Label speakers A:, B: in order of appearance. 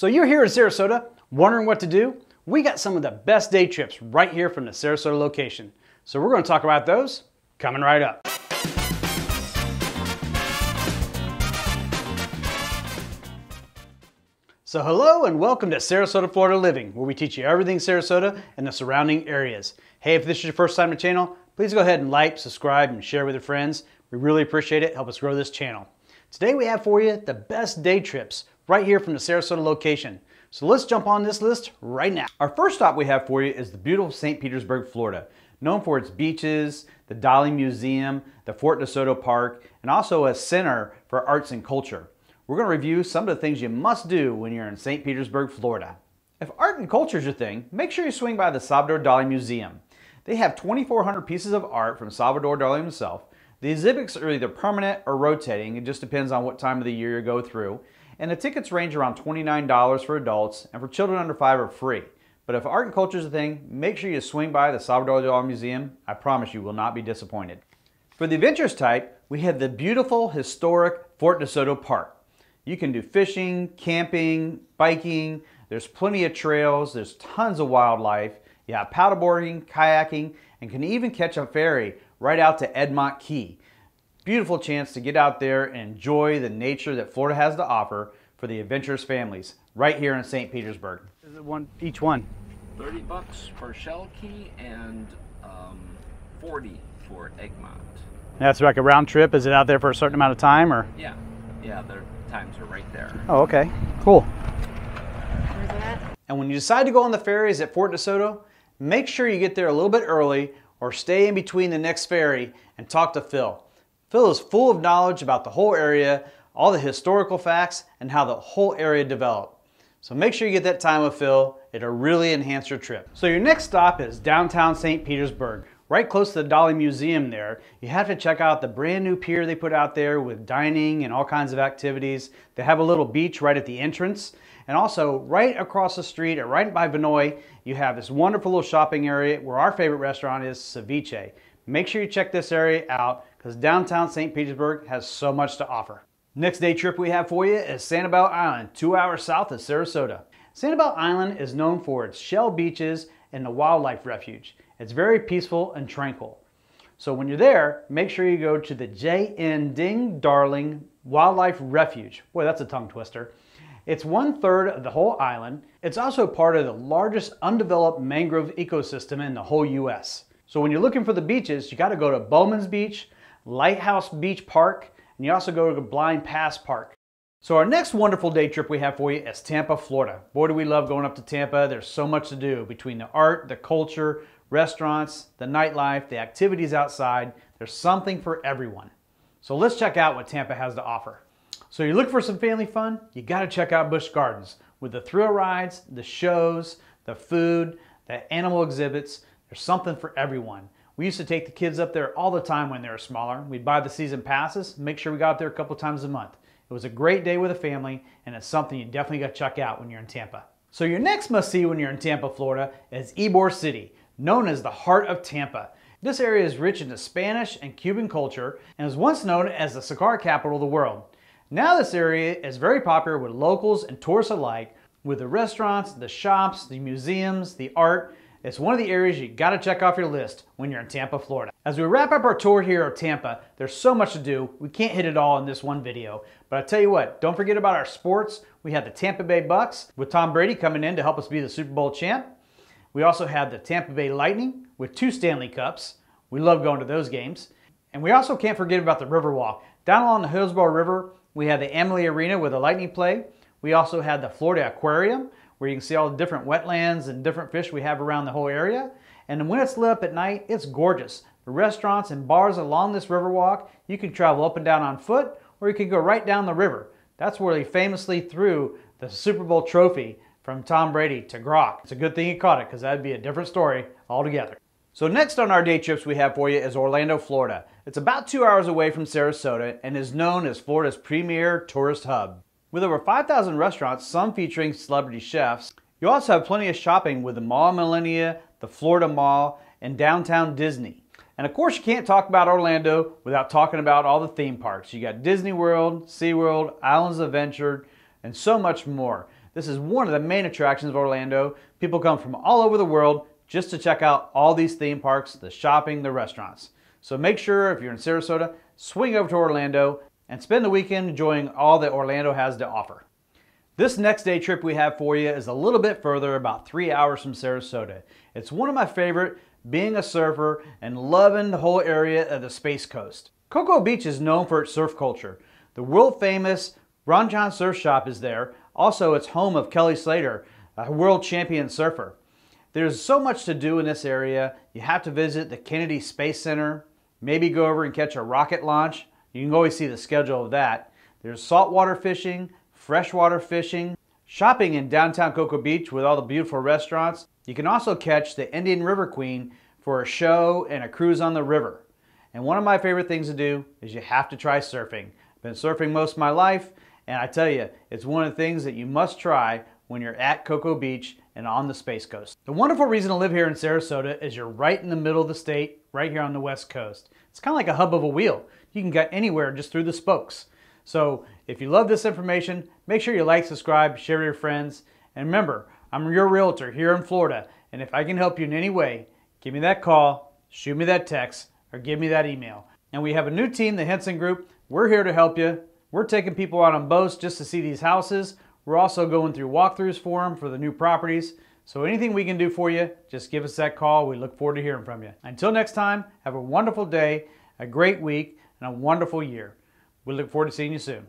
A: So you're here in Sarasota, wondering what to do? We got some of the best day trips right here from the Sarasota location. So we're going to talk about those coming right up. So hello and welcome to Sarasota Florida Living, where we teach you everything Sarasota and the surrounding areas. Hey, if this is your first time on the channel, please go ahead and like, subscribe, and share with your friends. We really appreciate it. Help us grow this channel. Today we have for you the best day trips right here from the Sarasota location. So let's jump on this list right now. Our first stop we have for you is the beautiful St. Petersburg, Florida, known for its beaches, the Dalton Museum, the Fort DeSoto Park, and also a center for arts and culture. We're going to review some of the things you must do when you're in St. Petersburg, Florida. If art and culture is your thing, make sure you swing by the Salvador Dali Museum. They have 2,400 pieces of art from Salvador Dali himself. The exhibits are either permanent or rotating. It just depends on what time of the year you go through. And the tickets range around $29 for adults, and for children under 5 are free. But if art and culture is a thing, make sure you swing by the Salvador Dali Museum. I promise you will not be disappointed. For the adventurous type, we have the beautiful, historic Fort DeSoto Park. You can do fishing, camping, biking. There's plenty of trails. There's tons of wildlife. You have paddleboarding, kayaking, and can even catch a ferry right out to Edmont Key. Beautiful chance to get out there and enjoy the nature that Florida has to offer for the adventurous families right here in St. Petersburg. Is it each one?
B: $30 for Shell Key and $40 for Egmont.
A: That's like a round trip. Is it out there for a certain amount of time, or?
B: Yeah, their times are right there.
A: Oh, okay, cool.
C: Where's it at?
A: And when you decide to go on the ferries at Fort DeSoto, make sure you get there a little bit early or stay in between the next ferry and talk to Phil. Phil is full of knowledge about the whole area, all the historical facts, and how the whole area developed. So make sure you get that time with Phil. It'll really enhance your trip. So your next stop is downtown St. Petersburg. Right close to the Dali Museum there, you have to check out the brand new pier they put out there with dining and all kinds of activities. They have a little beach right at the entrance. And also right across the street, or right by Vinoy, you have this wonderful little shopping area where our favorite restaurant is Ceviche. Make sure you check this area out because downtown St. Petersburg has so much to offer. Next day trip we have for you is Sanibel Isand, 2 hours south of Sarasota. Sanibel Island is known for its shell beaches and the wildlife refuge. It's very peaceful and tranquil. So when you're there, make sure you go to the J.N. Ding Darling Wildlife Refuge. Boy, that's a tongue twister. It's 1/3 of the whole island. It's also part of the largest undeveloped mangrove ecosystem in the whole U.S. So when you're looking for the beaches, you got to go to Bowman's Beach, Lighthouse Beach Park, and you also go to Blind Pass Park. So our next wonderful day trip we have for you is Tampa, Florida. Boy, do we love going up to Tampa. There's so much to do between the art, the culture, restaurants, the nightlife, the activities outside. There's something for everyone. So let's check out what Tampa has to offer. So you're looking for some family fun? You got to check out Busch Gardens. With the thrill rides, the shows, the food, the animal exhibits, there's something for everyone. We used to take the kids up there all the time when they were smaller. We'd buy the season passes, make sure we got there a couple times a month. It was a great day with a family, and it's something you definitely got to check out when you're in Tampa. So your next must-see when you're in Tampa, Florida is Ybor City, known as the heart of Tampa. This area is rich into Spanish and Cuban culture and was once known as the cigar capital of the world. Now this area is very popular with locals and tourists alike, with the restaurants, the shops, the museums, the art. It's one of the areas you got to check off your list when you're in Tampa, Florida. As we wrap up our tour here of Tampa, there's so much to do. We can't hit it all in this one video. But I tell you what, don't forget about our sports. We have the Tampa Bay Bucks with Tom Brady coming in to help us be the Super Bowl champ. We also have the Tampa Bay Lightning with 2 Stanley Cups. We love going to those games. And we also can't forget about the Riverwalk. Down along the Hillsborough River, we have the Amalie Arena where the Lightning play. We also have the Florida Aquarium, where you can see all the different wetlands and different fish we have around the whole area. And when it's lit up at night, it's gorgeous. The restaurants and bars along this Riverwalk, you can travel up and down on foot, or you can go right down the river. That's where they famously threw the Super Bowl trophy from Tom Brady to Gronk. It's a good thing he caught it, because that'd be a different story altogether. So next on our day trips we have for you is Orlando, Florida. It's about 2 hours away from Sarasota and is known as Florida's premier tourist hub. With over 5,000 restaurants, some featuring celebrity chefs, you also have plenty of shopping with the Mall Millenia, the Florida Mall, and downtown Disney. And of course you can't talk about Orlando without talking about all the theme parks. You got Disney World, SeaWorld, Islands of Adventure, and so much more. This is one of the main attractions of Orlando. People come from all over the world just to check out all these theme parks, the shopping, the restaurants. So make sure if you're in Sarasota, swing over to Orlando and spend the weekend enjoying all that Orlando has to offer. This next day trip we have for you is a little bit further, about 3 hours from Sarasota. It's one of my favorite, being a surfer and loving the whole area of the Space Coast. Cocoa Beach is known for its surf culture. The world famous Ron Jon Surf Shop is there. Also, it's home of Kelly Slater, a world champion surfer. There's so much to do in this area. You have to visit the Kennedy Space Center, maybe go over and catch a rocket launch. You can always see the schedule of that. There's saltwater fishing, freshwater fishing, shopping in downtown Cocoa Beach with all the beautiful restaurants. You can also catch the Indian River Queen for a show and a cruise on the river. And one of my favorite things to do is you have to try surfing. I've been surfing most of my life, and I tell you, it's one of the things that you must try when you're at Cocoa Beach and on the Space Coast. The wonderful reason to live here in Sarasota is you're right in the middle of the state, right here on the West Coast. It's kind of like a hub of a wheel. You can get anywhere just through the spokes. So if you love this information, make sure you like, subscribe, share with your friends. And remember, I'm your realtor here in Florida, and if I can help you in any way, give me that call, shoot me that text, or give me that email. And we have a new team, the Henson Group. We're here to help you. We're taking people out on boats just to see these houses. We're also going through walkthroughs for them for the new properties. So anything we can do for you, just give us that call. We look forward to hearing from you. Until next time, have a wonderful day, a great week, and a wonderful year. We look forward to seeing you soon.